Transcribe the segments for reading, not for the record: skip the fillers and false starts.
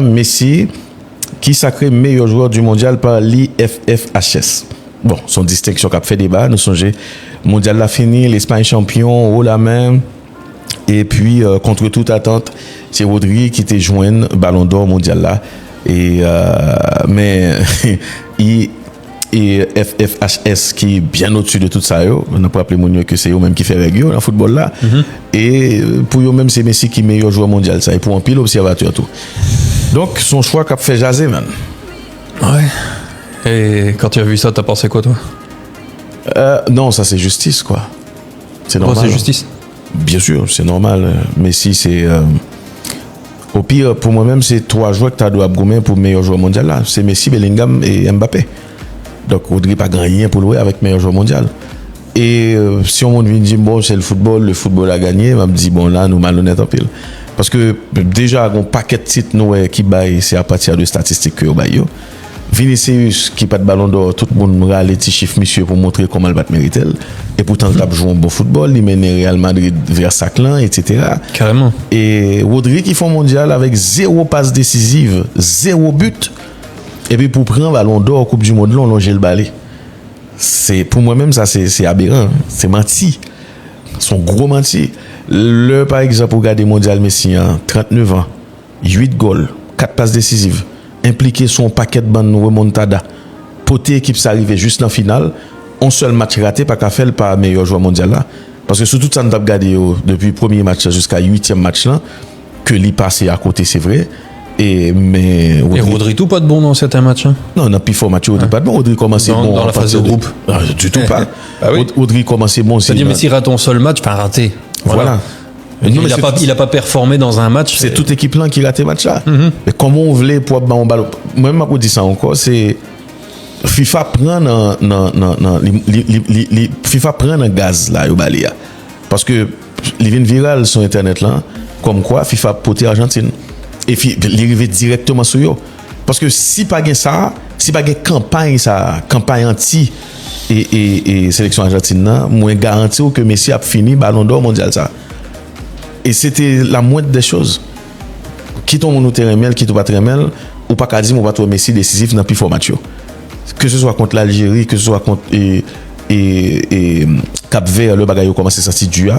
Messi, qui sacré meilleur joueur du mondial par l'IFFHS. Bon, son distinction qui a fait débat, nous songez, mondial l'a fini, l'Espagne champion, haut la main. Et puis, contre toute attente, c'est Rodri qui était joint Ballon d'Or mondial là. Et, mais, et FFHS qui est bien au-dessus de tout ça, on n'a pas appelé mon que c'est eux même qui fait règle dans le football là. Et pour eux même c'est Messi qui est meilleur joueur mondial ça et pour un pile observateur tout. Donc son choix qu'a fait jaser man. Ouais. Et quand tu as vu ça, t'as pensé quoi toi? Non, ça c'est justice quoi. C'est normal. Oh, c'est justice. Bien sûr, c'est normal. Messi c'est au pire pour moi-même c'est 3 joueurs que tu dois gommer pour meilleur joueur mondial là, c'est Messi, Bellingham et Mbappé. Donc, Rodri pas gagné pour jouer avec meilleur joueur mondial. Et si on me dit, bon, c'est le football a gagné, je me dis, bon, là, nous malhonnêtes en pile. Parce que déjà, un paquet de titres nous, qui baillent, c'est à partir de statistiques que nous baillons. Vinicius, qui pas de ballon d'or, tout le monde râle les petits chiffres, monsieur, pour montrer comment il va mériter. Et pourtant, il a joué un bon football, il mène Real Madrid vers Saclin, etc. Carrément. Et Rodri qui fait mondial avec 0 passe décisive, 0 but. Et puis pour prendre Ballon d'Or Coupe du Monde, on longe le balai. C'est pour moi-même ça c'est aberrant, c'est menti. Son gros menti. Le par exemple regarder mondial Messi 39 ans, 8 goals, 4 passes décisives, impliqué son paquet de bandes remontada. Poté équipe ça arrivé juste en finale, un seul match raté pas qu'à faire par meilleur joueur mondial là parce que surtout ça nous a regardé depuis le premier match jusqu'à 8e match là que l'y passé à côté c'est vrai. Et Rodri tout pas de bon dans certains matchs hein? Non, dans plus fort match Rodri pas de bon. Rodri commençait bon dans la phase de groupe. Du tout pas. Ah oui. Rodri commençait bon. C'est-à-dire mais s'il rate ton seul match, enfin raté. Voilà. Il a pas performé dans un match. C'est toute équipe là qui rate match là. Mais comment on voulait pour un ballon? Moi même je dis ça encore, c'est FIFA prend FIFA prend un gaz là au Balia. Parce que les vient viral sur internet là comme quoi FIFA poté Argentine. Et puis il arrive directement sur eux parce que si pas gain ça, si pas gain campagne anti et sélection argentine là, moins garanti que Messi a fini Ballon d'Or mondial ça. Et c'était la moindre des choses. Qui tombe nous terrain qui tombe pas terrain ou pas qu'à dire on va trouver Messi décisif dans plus fort match. Que ce soit contre l'Algérie, que ce soit contre et Cap-Vert le bagaille commence à sortir du A.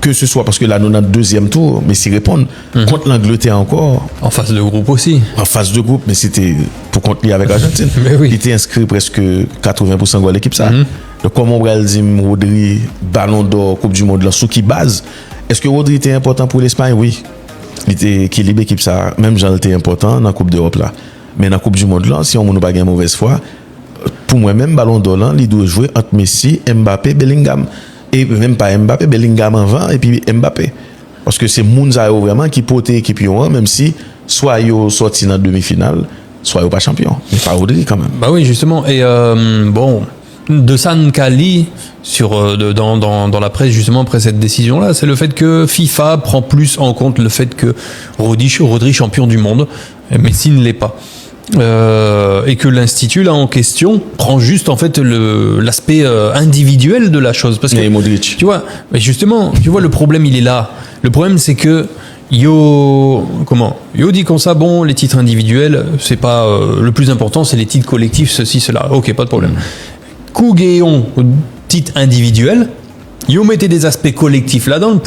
Que ce soit parce que là nous dans le deuxième tour mais s'ils répondent contre l'Angleterre encore en phase de groupe aussi en phase de groupe mais c'était pour contre avec l'Argentine oui. Il était inscrit presque 80% de l'équipe ça donc comment on va dire Rodri Ballon d'Or Coupe du Monde là sous qui base est-ce que Rodri était important pour l'Espagne? Oui, il était équilibré équipe ça même Jean était important dans la Coupe d'Europe là mais dans la Coupe du Monde là si on n'a pas gagné mauvaise foi pour moi même Ballon d'Or là il doit jouer entre Messi, Mbappé, Bellingham. Et même pas Mbappé, Bellingham avant et puis Mbappé. Parce que c'est Mounza vraiment qui porte l'équipe même si soit ils sorti dans demi-finale, soit ils pas champion. Mais pas Rodri quand même. Bah oui, justement. Et bon, de San Kali dans la presse justement après cette décision-là, c'est le fait que FIFA prend plus en compte le fait que Rodri champion du monde, mais Messi ne l'est pas. Et que l'institut là en question prend juste en fait l'aspect individuel de la chose parce que Modric. Tu vois, mais justement, tu vois le problème il est là. Le problème c'est que Yo dit comme ça, bon, les titres individuels, c'est pas le plus important, c'est les titres collectifs, ceci, cela. Ok, pas de problème. Kouguéon, titre individuel, Yo mettez des aspects collectifs là-dedans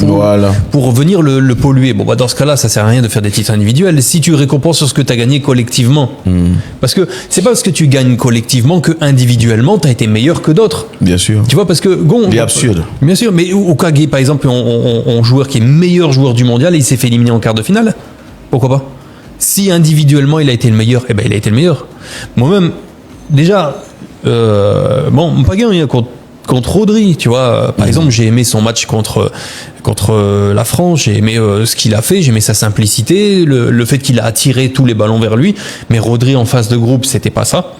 pour venir le polluer. Bon, bah, dans ce cas-là, ça sert à rien de faire des titres individuels si tu récompenses sur ce que tu as gagné collectivement. Parce que c'est pas parce que tu gagnes collectivement que individuellement, tu as été meilleur que d'autres. Bien sûr. Tu vois, parce que c'est absurde. Bien sûr, mais au Kage, par exemple, on joueur qui est meilleur joueur du mondial et il s'est fait éliminer en quart de finale. Pourquoi pas? Si individuellement, il a été le meilleur, eh ben, il a été le meilleur. Moi-même, déjà, bon, pas gagné contre Rodri, tu vois. Par exemple, j'ai aimé son match contre la France, j'ai aimé ce qu'il a fait, j'ai aimé sa simplicité, le fait qu'il a attiré tous les ballons vers lui, mais Rodri en phase de groupe, c'était pas ça.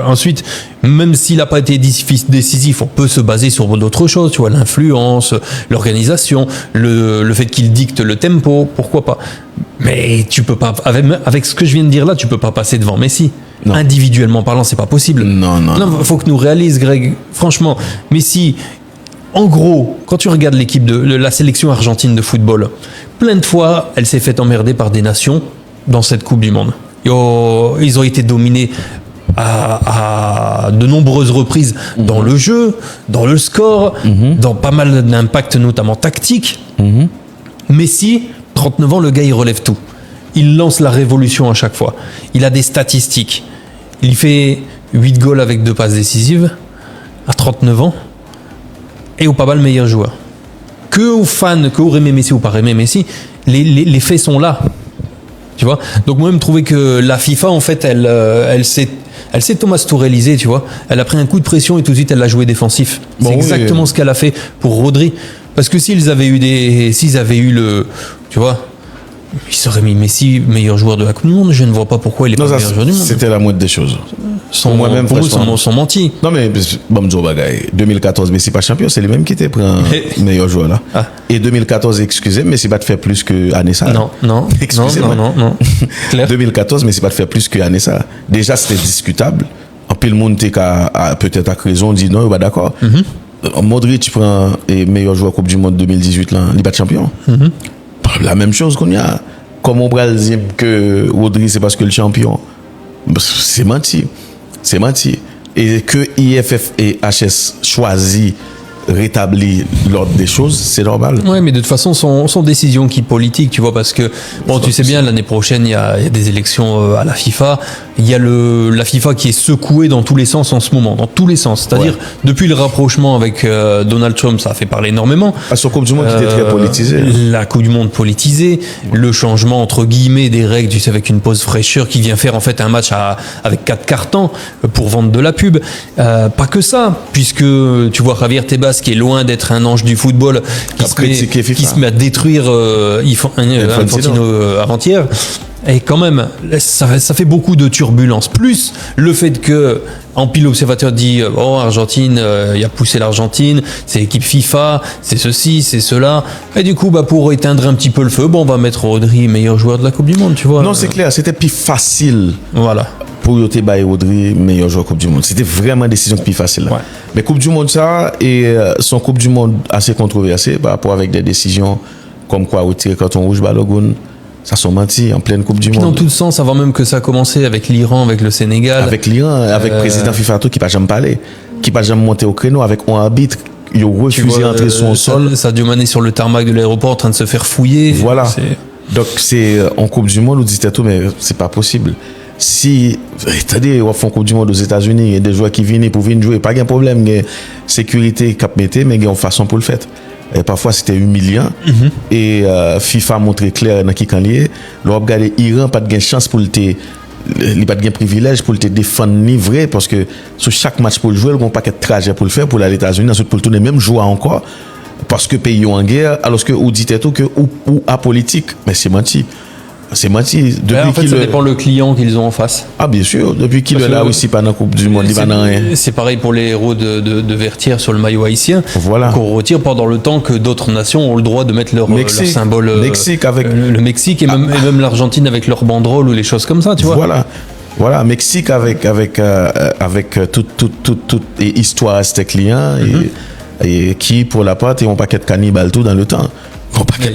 Ensuite, même s'il n'a pas été décisif, on peut se baser sur d'autres choses, tu vois, l'influence, l'organisation, le fait qu'il dicte le tempo, pourquoi pas. Mais tu peux pas, avec ce que je viens de dire là, tu peux pas passer devant Messi. Non. Individuellement parlant, c'est pas possible. Non. Faut que nous réalises, Greg. Franchement, Messi, en gros, quand tu regardes l'équipe de la sélection argentine de football, plein de fois, elle s'est fait emmerder par des nations dans cette Coupe du Monde. Ils ont été dominés à de nombreuses reprises dans le jeu, dans le score, dans pas mal d'impacts, notamment tactiques. Messi, 39 ans, le gars, il relève tout. Il lance la révolution à chaque fois. Il a des statistiques. Il fait 8 goals avec 2 passes décisives à 39 ans et au pas mal meilleur joueur. Que aux fans, que aux aimé Messi ou pas aimé Messi, les faits sont là. Tu vois. Donc moi-même trouvé que la FIFA en fait elle s'est Thomas Tourellisée, tu vois. Elle a pris un coup de pression et tout de suite elle l'a joué défensif. C'est exactement ce qu'elle a fait pour Rodri. Parce que s'ils avaient eu le, tu vois, ils auraient mis Messi meilleur joueur de la Coupe du Monde. Je ne vois pas pourquoi il est pas meilleur joueur du monde. C'était la moindre des choses. Moi-même, pour nous, sont mentis. Non mais bon, 2014 Messi pas champion, c'est lui-même qui était pris un meilleur joueur là. Ah. Et 2014, excusez, Messi pas de faire plus que Anessa. Non. Excusez-moi. Non. 2014, Messi pas de faire plus que Anessa. Déjà c'était discutable. En plus le monde était peut-être à raison dit non, bah d'accord. Modric tu prends meilleur joueur Coupe du Monde 2018 là, il pas de champion. La même chose qu'on y a. Comme on va dire que Rodri c'est parce que le champion. C'est menti. Et que IFF et HS choisissent rétablir l'ordre des choses, c'est normal. Ouais, mais de toute façon, sont décisions qui politiques, tu vois, parce que bon, tu sais bien, l'année prochaine, il y a des élections à la FIFA. Il y a la FIFA qui est secouée dans tous les sens en ce moment, dans tous les sens. C'est-à-dire, depuis le rapprochement avec Donald Trump, ça a fait parler énormément. Sur la Coupe du Monde qui était très politisée. La Coupe du Monde politisée, le changement entre guillemets des règles, tu sais, avec une pause fraîcheur qui vient faire en fait un match avec 4 cartons pour vendre de la pub. Pas que ça, puisque tu vois Javier Tebas qui est loin d'être un ange du football, qui se met à détruire Infantino avant-hier. Et quand même, ça fait beaucoup de turbulences. Plus le fait que, en pile, l'observateur dit Argentine, il a poussé l'Argentine, c'est l'équipe FIFA, c'est ceci, c'est cela. Et du coup, pour éteindre un petit peu le feu, on va mettre Rodri meilleur joueur de la Coupe du Monde, tu vois. Non, c'est clair, c'était plus facile. Voilà. Pour Yotéba et Rodri, meilleur joueur Coupe du Monde. C'était vraiment une décision plus facile. Ouais. Mais Coupe du Monde, ça, et son Coupe du Monde assez controversé par rapport avec des décisions comme quoi retirer carton rouge Balogun. Ça sont menti en pleine Coupe du Monde. Dans tout sens, avant même que ça a commencé avec l'Iran, avec le Sénégal. Avec l'Iran, avec le président FIFA qui n'a jamais parlé, qui n'a jamais monté au créneau avec un arbitre. Il a refusé d'entrer sur son sol. Sadio Mané sur le tarmac de l'aéroport en train de se faire fouiller. Voilà. Donc c'est en Coupe du Monde, on dit tout, mais c'est pas possible. Si, c'est-à-dire, on fait une Coupe du Monde aux États-Unis, il y a des joueurs qui viennent pour venir jouer, pas de problème, il y a sécurité cap metté, mais il y a une façon pour le faire. Et parfois c'était humiliant. Et FIFA a montré clair dans qui quand lié. L'on regarde l'Iran, pas de chance pour il pas de privilège pour te défendre ni vrai, parce que sur chaque match pour le jouer, il n'y a pas de trajet pour le faire, pour aller aux États-Unis, ensuite pour le tourner, même jouer encore, parce que pays en guerre, alors que vous dites tout que ou apolitique, mais c'est menti. C'est menti. En fait, ça dépend le client qu'ils ont en face. Ah, bien sûr. Depuis qu'il est là aussi pendant la Coupe du Monde, c'est pareil pour les héros de Vertières sur le maillot haïtien. Voilà. Qu'on retire pendant le temps que d'autres nations ont le droit de mettre leur symbole. Mexique avec le Mexique et même l'Argentine avec leur banderole ou les choses comme ça, tu vois. Voilà. Mexique avec toute histoire à ses clients et qui, pour la part, ont un paquet de cannibales tout dans le temps.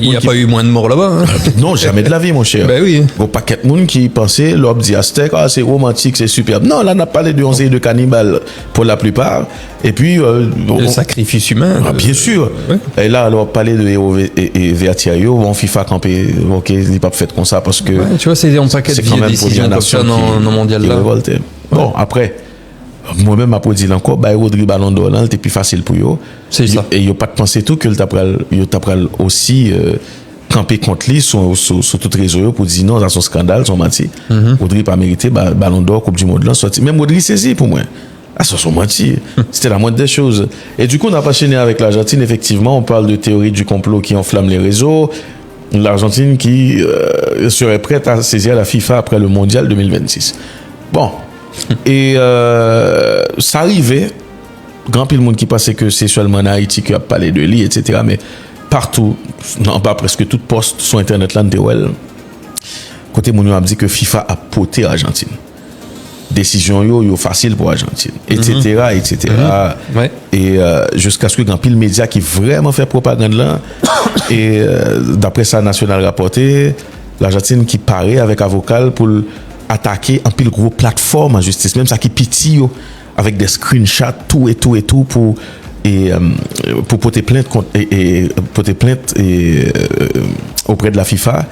Il n'y a pas eu moins de morts là-bas. Hein. Non, jamais de la vie, mon cher. Ben oui. Il y a un paquet de monde qui pensait, l'homme dit Aztèque, c'est romantique, c'est superbe. Non, là, on a parlé de 11 de cannibales pour la plupart. Et puis. le sacrifice humain. Bien sûr. Ouais. Et là, on a parlé de héros et Vertiario, on FIFA campé, ok, il n'est pas fait comme ça parce que. Ouais, tu vois, c'est un paquet de décisions comme ça dans le mondial là. Bon, après. Moi-même, après dire encore, Rodri Ballon d'Or, c'était plus facile pour eux. C'est ça. Et ils n'ont pas pensé tout que le t'apprend aussi camper contre lui sur tout réseau pour dire non, dans son scandale, son menti. Rodri n'a pas mérité Ballon d'Or, Coupe du Monde. Là, même Rodri saisi pour moi. Ah, ça, sont menti. C'était la moindre des choses. Et du coup, on n'a pas enchaîné avec l'Argentine. Effectivement, on parle de théorie du complot qui enflamme les réseaux. L'Argentine qui serait prête à saisir la FIFA après le Mondial 2026. Bon. Et ça arrivait, grand pile monde qui pensait que c'est seulement en Haïti qui a parlé de lui, etc. Mais partout, non pas presque toute poste sur Internet là, côté mon a dit que FIFA a poté Argentine. Décision yo facile pour Argentine, etc. etc. Ouais. Et jusqu'à ce que grand pile média qui vraiment fait propagande là, et d'après ça National rapporté, l'Argentine qui paraît avec avocat pour attaquer un pile gros plateforme en justice, même ça qui pitié avec des screenshots, tout pour porter plainte auprès de la FIFA,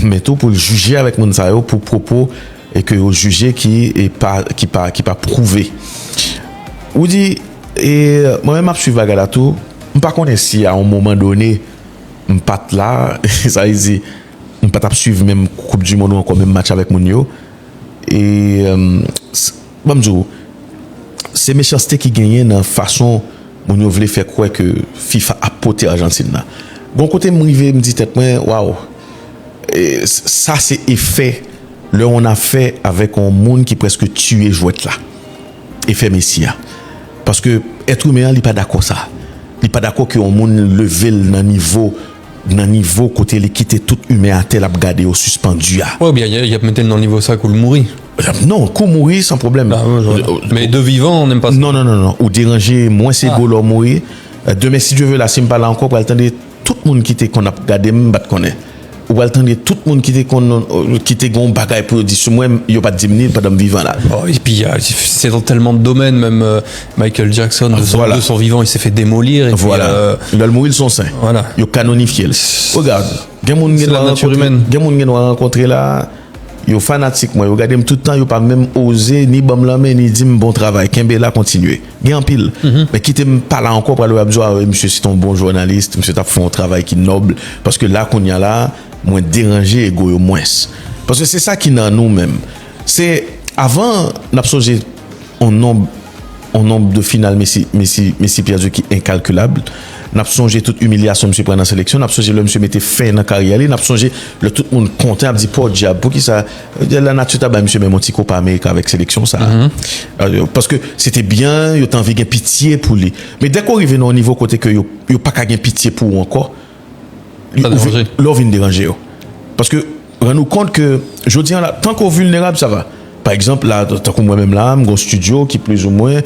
mais tout pour le juger avec Monsayo pour propos et que au juger qui pas prouvé. Ou dit et moi-même je suis Vagalato, je pas connais si à un moment donné je pas là, ça dit je pas suivre même Coupe du Monde ou encore même match avec Mounio et bon c'est méchanceté qui gagne dans façon Mounio voulait faire croire que FIFA a porté Argentine là. Bon côté me dit tête moi waouh. Ça c'est effet là on a fait avec un monde qui presque tué jouette là. Effet Messia. Parce que être humain il pas d'accord ça. Il pas d'accord que on monde lever dans niveau côté les quitter tout humain à tel a garder au suspendu là. Ouais bien il y a maintenant dans le niveau ça qu'on le mourir. Non, qu'on mourir sans problème. Ah, ouais, mais de vivant on n'aime pas ça. Non, ou déranger moins c'est beau leur mourir. Demain si Dieu veut là si me parle encore pour attendre tout le monde qui était qu'on a regardé me bat connaît. Ou attendre tout le monde qui était gon bagaille pour dire sur moi il y a pas 10 minutes pas vivant là. Oh, et puis c'est dans tellement de domaines même Michael Jackson de son vivant il s'est fait démolir et voilà. Il a le mourir son sein. Voilà. Il a canonifié. Regarde, c'est la nature humaine. Gen moun rencontré là, yo fanatique moi, yo regardé tout le temps, yo pas même osé ni bam la main ni dit bon travail, Kembe là continuer. Gen en pile. Mais quittez pas là encore pour le dire monsieur c'est un bon journaliste, monsieur t'a fait un travail qui noble parce que là qu'on y a là moins dérangé ego au moins parce que c'est ça qui dans nous même c'est avant n'a songé un nombre de finales Messi perdu qui incalculable n'a songé toute humiliation monsieur prend dans sélection n'a songé le monsieur mettait fin dans carrière n'a songé le tout le monde content a dit pour diable pour qui ça la nature t'a monsieur même un petit copain américain avec sélection ça parce que c'était bien yo t'en envie gain pitié pour lui mais dès qu'on arrive au niveau côté que yo pas qu'à gain pitié pour encore l'on vient déranger parce que rends-nous compte que je dis là tant qu'on vulnérable ça va par exemple là tant que moi même là mon studio qui plus ou moins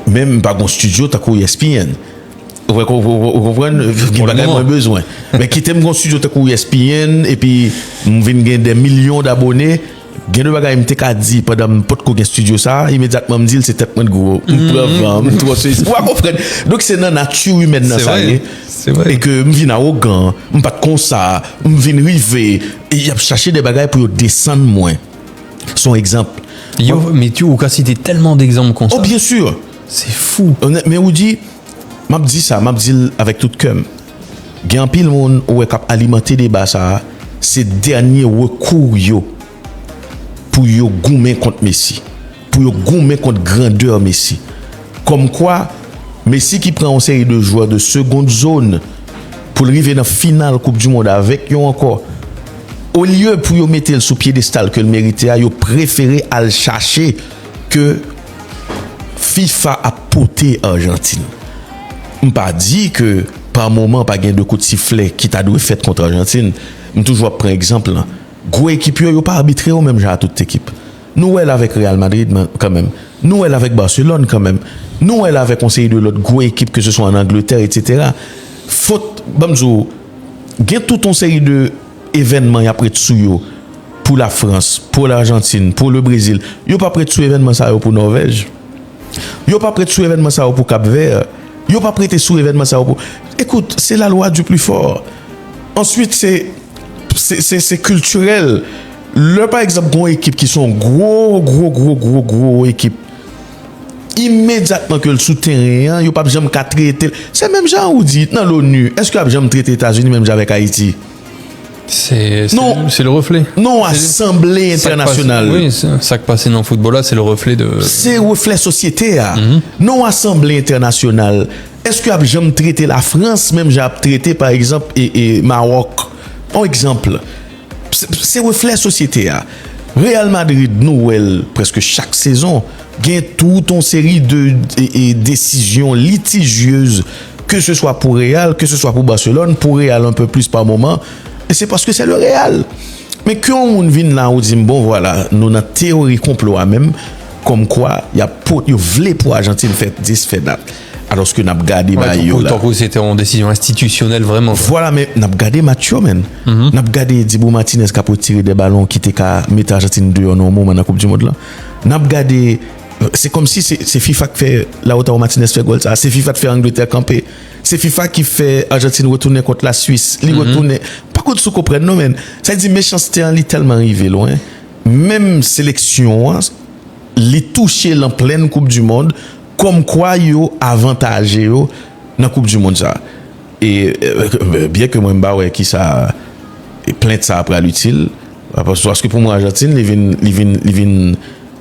même pas mon studio t'as qu'au ESPN vous comprenez il a moins besoin mais qui t'aime mon studio t'as qu'au ESPN et puis on vient gagner des millions d'abonnés gain de bagaille me t'ai dit pendant pas de studio ça immédiatement me dit c'est tellement gros preuve trop c'est vous comprenez donc c'est dans nature humaine dans ça c'est vrai et que me vinn arrogant me pas comme ça me vinn river et y a chercher des bagailles pour descendre moins son exemple mais tu as cité tellement d'exemples comme ça. Oh bien sûr c'est fou mais ou dit m'a dit ça m'a dit avec tout cœur gain pile monde ou cap alimenter débat ça c'est dernier recours yo pour yo goumer contre Messi pour yo goumer contre grandeur Messi comme quoi Messi qui prend une série de joueurs de seconde zone pour arriver dans finale Coupe du Monde avec yo encore au lieu pour yo mettre le sous piédestal que le méritait yo préféré à le chercher que FIFA a porté Argentine. On pas dit que par moment pas gain de coup de sifflet qui t'a dû fait contre Argentine. On toujours prend exemple là. Gros équipe yo pas arbitré au même genre à toute équipe. Nous elle avec Real Madrid quand même. Nous elle avec Barcelone quand même. Nous elle avec conseil de l'autre gros équipe que ce soit en Angleterre etc. Faute bamzo gain tout ton série de événements y après dessous yo pour la France, pour l'Argentine, pour le Brésil. Yo pas prêt sous événement ça pour Norvège. Yo pas prêt sous événement ça pour Cap-Vert. Yo pas prêté sous événement ça pour. Écoute, c'est la loi du plus fort. Ensuite c'est culturel. Là par exemple une équipe qui sont gros équipe. Immédiatement que le souterrain, yo pas jamais qu'à traiter. C'est même genre ou dit dans l'ONU. Est-ce que a jamais traité États-Unis même avec Haïti? C'est le reflet. Non, Assemblée internationale. Oui, ça qui passe dans le football là, c'est le reflet de. C'est le reflet société. Non, Assemblée internationale. Est-ce que a jamais traité la France, même j'ai traité par exemple et Maroc. Un exemple. C'est le reflet société. Real Madrid, Noël, presque chaque saison, gagne toute une série de décisions litigieuses, que ce soit pour Real, que ce soit pour Barcelone, pour Real un peu plus par moment. Et c'est parce que c'est le Real. Mais quand on vient là, on dit, bon voilà, nous avons une théorie complot même, comme quoi, il y a voulu pour Argentine faire 10 fait date. Alors que n'a gardé Tant que c'était en décision institutionnelle vraiment. Voilà, mais n'a gardé Mathieu men. N'a gardé Dibu Martinez qui a pu tirer des ballons qui était qu'à mettre Argentine dehors au moment de la Coupe du monde là. N'a gardé c'est comme si c'est FIFA qui fait Lautaro Martinez fait goal ça, c'est FIFA qui fait Angleterre camper. C'est FIFA qui fait Argentine retourner contre la Suisse, li retourner pas contre ce qu'on prenne non men. Ça dit méchanceté en tellement arrivé loin. Même sélection li touché en pleine Coupe du monde comme quoi yo avantagé yo dans Coupe du monde ça. Et bien que moi m'ba ouais qui ça plainte ça après l'utile parce que pour moi Argentine il vient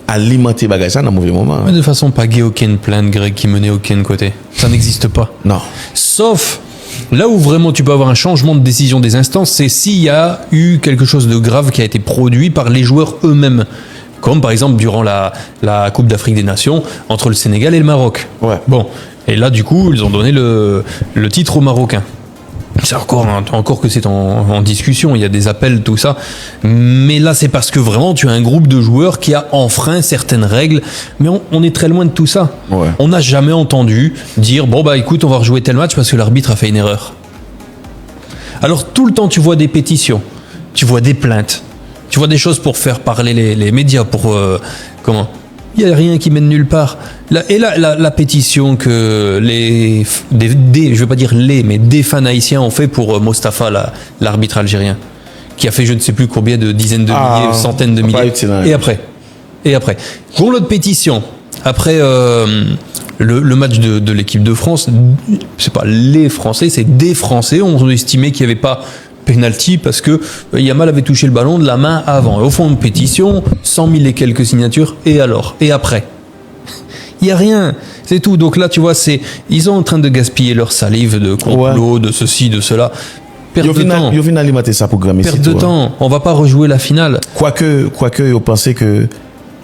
alimenter bagage ça dans mauvais moment. Mais de toute façon pas aucune plainte Greg qui menait aucun côté. Ça n'existe pas. Non. Sauf là où vraiment tu peux avoir un changement de décision des instances, c'est s'il y a eu quelque chose de grave qui a été produit par les joueurs eux-mêmes. Comme par exemple durant la Coupe d'Afrique des Nations entre le Sénégal et le Maroc. Ouais. Bon, et là du coup ils ont donné le titre aux Marocains. C'est encore que c'est en discussion, il y a des appels, tout ça. Mais là c'est parce que vraiment tu as un groupe de joueurs qui a enfreint certaines règles. Mais on est très loin de tout ça. Ouais. On n'a jamais entendu dire bon bah écoute on va rejouer tel match parce que l'arbitre a fait une erreur. Alors tout le temps tu vois des pétitions, tu vois des plaintes. Tu vois des choses pour faire parler les médias, pour comment? Il n'y a rien qui mène nulle part. La pétition que je vais pas dire mais des fans haïtiens ont fait pour Mostafa, l'arbitre algérien, qui a fait je ne sais plus combien de dizaines de milliers, centaines de milliers. Et après. Pour l'autre pétition, après le match de l'équipe de France, c'est pas les Français, c'est des Français ont estimé qu'il n'y avait pas penalty parce que Yamal avait touché le ballon de la main avant. Et au fond de pétition, 100 000 et quelques signatures. Et alors? Et après? Il n'y a rien. C'est tout. Donc là, tu vois, ils sont en train de gaspiller leur salive de complot, de ceci, de cela. Perte de temps. Ils viennent alimenter ça pour grammer. Perte de temps. On va pas rejouer la finale. Quoique, ils pensaient que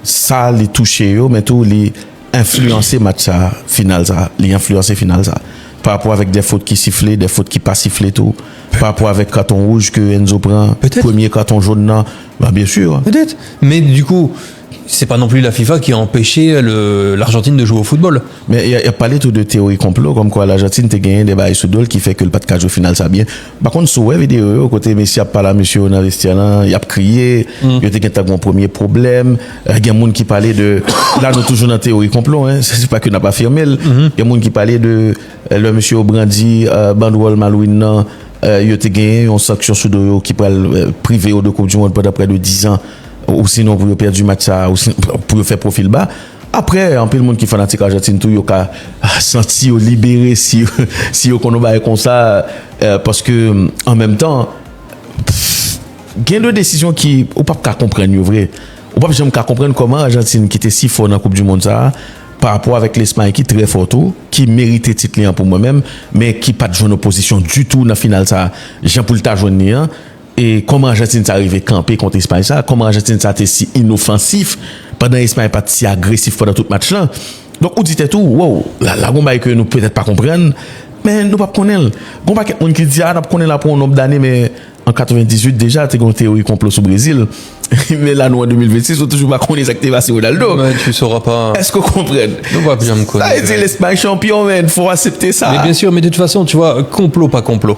ça les touchait, mais tout les influencer match ça, finale ça, les influencer finale ça. Par rapport avec des fautes qui sifflaient, des fautes qui pas sifflaient tout. Par rapport avec carton rouge que Enzo prend, premier carton jaune là, bah bien sûr. Peut-être. Mais du coup, c'est pas non plus la FIFA qui a empêché l'Argentine de jouer au football. Mais il y a parlé tout de théorie complot, comme quoi l'Argentine t'a gagné des bails sous qui fait que le pas de cage au final ça bien. Par contre, sur la vidéo, au côté Messi a parlé à monsieur on investi là, il a crié, il a été un premier problème. Il y a des gens qui parlaient de, là nous toujours dans théorie complot, hein, c'est pas que n'a pas affirmé. Il y a des gens qui parlaient de le monsieur Obrandi, Bandwall Malouine, il a été gagné une sanction sous deux qui pourrait priver de Coupe du Monde pendant près de 10 ans. Ou sinon pour perdre du match ça, ou pour faire profil bas. Après, un peu de monde qui fanatique Argentine tout, yo ka senti libéré si qu'on va comme ça parce que en même temps gain de décision qui ou pas comprendre vrai. Ou pas jamais comprendre comment Argentine qui était si fort dans la Coupe du monde ça par rapport avec l'Espagne qui est très fort tout, qui méritait titre pour moi-même mais qui pas de jouer en opposition du tout dans la finale ça. Jean pour le ta journée. Et comment Argentine s'est arrivé camper contre l'Espagne ça, comment Argentine s'est été si inoffensif pendant l'Espagne pas si agressif pendant tout match là. Donc on dit tout, wow, la bombe que nous peut-être pas comprendre, mais nous pas connaître. Bon pas quelqu'un qui dit n'a pas connaître là pour un nombre d'années mais en 98 déjà tu as une théorie complot sur Brésil. Mais là nous en 2026 on toujours pas connaître activation Ronaldo. Mais tu sauras pas. Est-ce qu'on comprenne? On va bien me connaître. Ça c'est l'Espagne champion mais il faut accepter ça. Mais bien sûr, mais de toute façon, tu vois, complot pas complot.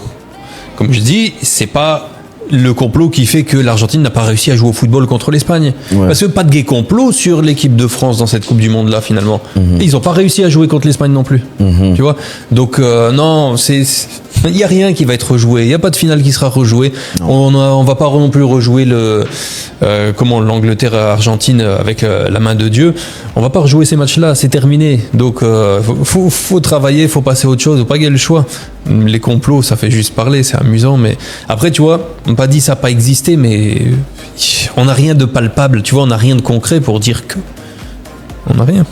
Comme je dis, c'est pas le complot qui fait que l'Argentine n'a pas réussi à jouer au football contre l'Espagne. Ouais. Parce que pas de gay complot sur l'équipe de France dans cette Coupe du Monde là finalement. Ils n'ont pas réussi à jouer contre l'Espagne non plus. Tu vois. Donc non, il y a rien qui va être rejoué. Il y a pas de finale qui sera rejouée. On va pas non plus rejouer l'Angleterre-Argentine avec la main de Dieu. On va pas rejouer ces matchs-là. C'est terminé. Donc faut travailler, faut passer à autre chose. Faut pas gagner le choix. Les complots, ça fait juste parler, c'est amusant. Mais après, tu vois, on n'a pas dit ça n'a pas existé, mais on n'a rien de palpable. Tu vois, on n'a rien de concret pour dire que on n'a rien.